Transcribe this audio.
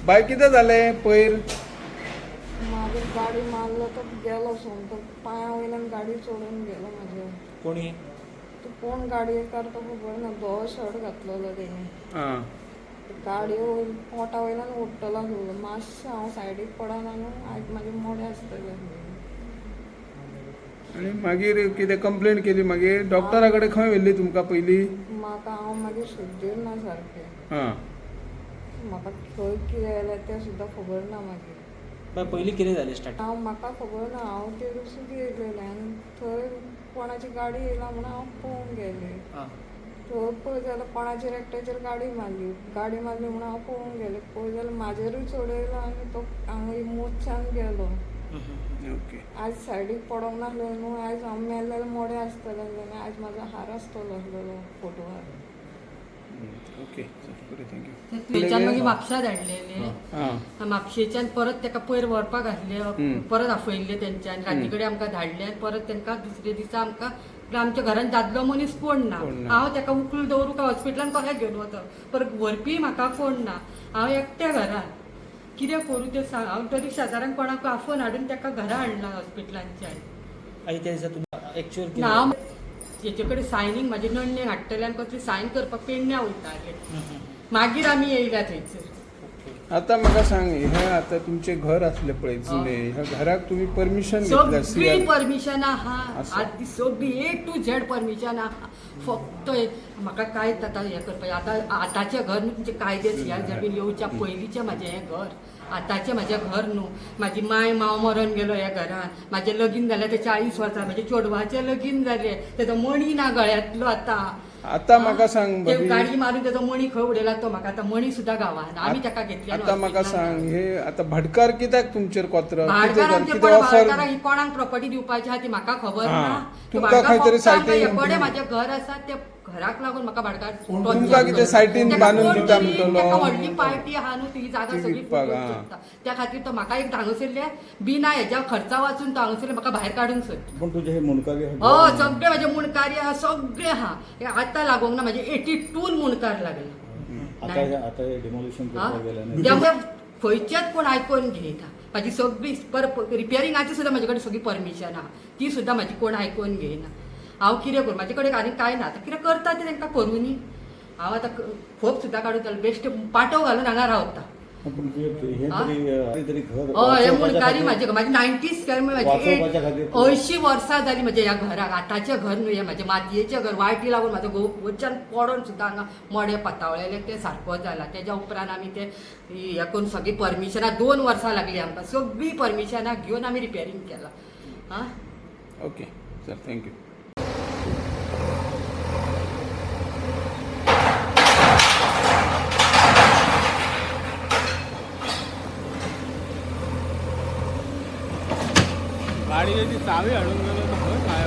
Bye किती झाले पैर माझी गाडी मारलं तर गेलो सोन तर पाया वयल्यान गाडी सोडून गेलो माझ्या. कोणी तू कोण गाडी करतो खबर ना धवो शर्ट घातलेलो तेणी गाडी पोटा वयल्यान ओडटलो मातशें हांव सायडीक पडना न्हू आयज म्हाजे मोडे आसतले. आणि मागीर कितें कंप्लेंट केली मागीर डॉक्टरा कडेन खंय व्हेल्ली तुमकां पयली म्हाका हांव मागीर शुद्धीर ना सारकें हां म्हाका खंय कितें जालें तें सुद्दां खबर ना मागीर. पयलीं कितें जालें स्टार्ट हांव म्हाका खबर ना हांव ते दुसरी येयलेलें आनी थंय कोणाची गाडी येयला म्हणून हांव पळोवंक गेलें. थंय पळय जाल्यार कोणाचेर एकट्याचेर गाडी मारली म्हणून हांव पळोवंक गेलें. पळय जाल्यार म्हाजेरूय चडयलो आनी तो हांगा मोर्चान गेलो. ओके आज सायडीक पडोंक नासलो न्हू आयज हांव मेल्लेले मोडे आसतले आनी आयज म्हाजो हार आसतलो आसलेलो फोटोवार. ओके बरें थँक्यू. थंयच्यान मागीर म्हापशा धाडलेले म्हापशेच्यान परत ताका पयर व्हरपाक घातले परत आफयल्ले तेंच्यान राती कडेन आमकां धाडले आनी परत तांकां दुसरे दिसा आमकां आमच्या घरान दादलो मनीस कोण ना. हांव ताका उखलून दवरूंक हॉस्पिटलान कशें घेवन वता परत व्हरपी म्हाका कोण ना. हांव एकटें घरान कितें करूं तें सांग. हांव तरी शेजाऱ्यांक कोणाक आफोवन हाडून ताका घरा हाडला हॉस्पिटलांच्यान. आनी त्या दिसा तुमी एक्चुअल हांव हेचे कडेन सायनींग म्हाजे नण्णे हाडटले आनी कसली सायन करपाक पेडण्या वयताले. मागीर आमी येयल्या थंयसर. आता म्हाका सांग हे आता तुमचे घर असले पळय जुने ह्या घराक तुम्ही परमिशन घेतल्या सगळी परमिशन आहा आदी सगळी A to Z परमिशन आहा. फक्त म्हाका काय आतां हें करपाक आतांचें घर न्हू तुमचे कायदे सियार जमीन येवच्या पयलींचें म्हाजें हें घर. आतांचें म्हाजें घर न्हू. म्हाजी माय माव मरण गेलो ह्या घरान. म्हाजें लगीन जालें ते 40 वर्सां म्हाज्या चेडवाचें लगीन जालें तेजो मणी ना गळ्यांतलो आतां. आता म्हाका सांग गाडी मारून तेजो मणी खंय उडयला तो म्हाका आतां मणी सुद्दां गावाना. आमी ताका घेतल्या. आता म्हाका सांग हे आता भाटकार कित्याक तुमचेर कोत्र भाटकारांक ही कोणाक प्रॉपर्टी दिवपाची आहा ती म्हाका खबर ना. तुमकां खंय तरी सायटीन म्हाजें घर आसा ते घराक लागून म्हाका भाटकार तुमकां कितें सायटीन बांदून दिता म्हणटलो व्हडली पार्टी आहा न्हू ती जागा सगळी त्या खातीर तो म्हाका एक हांगासरले बिना हेज्या खर्चा वाचून तो हांगासरले म्हाका भायर काडूंक सोदता. पण तुझे हे मुणकारी हय सगळे म्हाजे मुणकारी आहा सगळे आहा. आतां लागोंक ना म्हाजे 82 मुणकार लागले. आता डिमोलिशन त्यामुळे खंयचेच कोण आयकून घेयना. म्हाजी सगळी रिपेरिंगाची सुद्दां म्हाजे कडेन सगळी परमिशन आहा ती सुद्दां म्हाजी कोण आयकून घेयना. हांव कितें करूं म्हाजे कडेन आनी कांय ना. आतां कितें करता तें तांकां करूं न्ही. हांव आतां खोप सुद्दां काडून जाल्यार बेश्ट पाटो घालून हांगा रावता. हय मुणकारी म्हाजे 90s म्हाजी 80 वर्सां जालीं म्हाज्या ह्या घराक. आतांचें घर न्हू हें म्हाजें मातयेचें घर. वायटी लागून म्हाजो वयच्यान पडोन सुद्दां हांगा मोडे पातावळेले ते सारको जाला. तेज्या उपरांत आमी ते हें करून सगळी परमिशनां 2 वर्सां लागलीं आमकां. सगळीं परमिशनां घेवन आमी रिपेरींग केलां. हां ओके सर थँक्यू. गाडीची चावी हाडून गेलो तर खंय काय